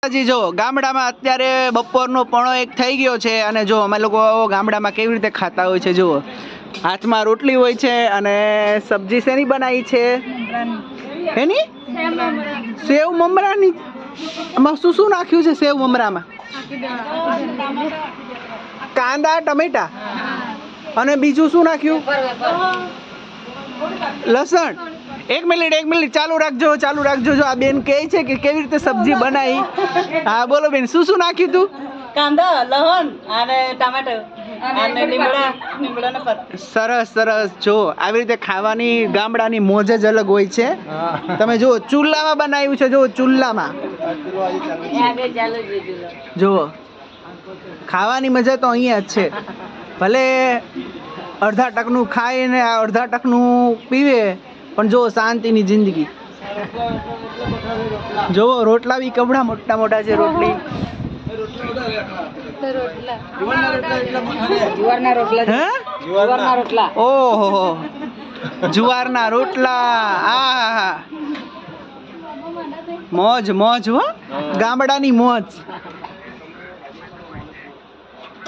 હજી જો ગામડામાં અત્યારે બપોરનો 1:15 થઈ ગયો છે અને જો અમે લોકો ગામડામાં કેવી રીતે ખાતા હોય છે જુઓ હાથમાં રોટલી હોય છે અને સબ્જી શેની બનાવી છે એની સેવ મમરાની આમાં શું શું નાખ્યું છે સેવ મમરામાં કાંદા ટમેટા અને બીજું શું નાખ્યું લસણ એક મિનિટ ચાલુ રાખજો જો આ બેન કહે છે કે કેવી રીતે સબ્જી બનાવી હા બોલો બેન શું શું નાખ્યું તું કાંદા લસણ અને ટામેટો અને લીમડાનો પત્તો સરસ જો આવી રીતે ખાવાની ગામડાની મોજ જ અલગ હોય છે તમે જુઓ ચૂલામાં બનાવ્યું છે જુઓ ચૂલામાં જુઓ ખાવાની મજા તો અહીંયા જ છે ભલે અડધા ટકનું ખાય ને અડધા ટકનું પીવે પણ જો શાંતિની જિંદગી જો રોટલા બી કબડા મોટા છે રોટલી ઓહો જુવારના રોટલા આ મોજ હો ગામડાની મોજ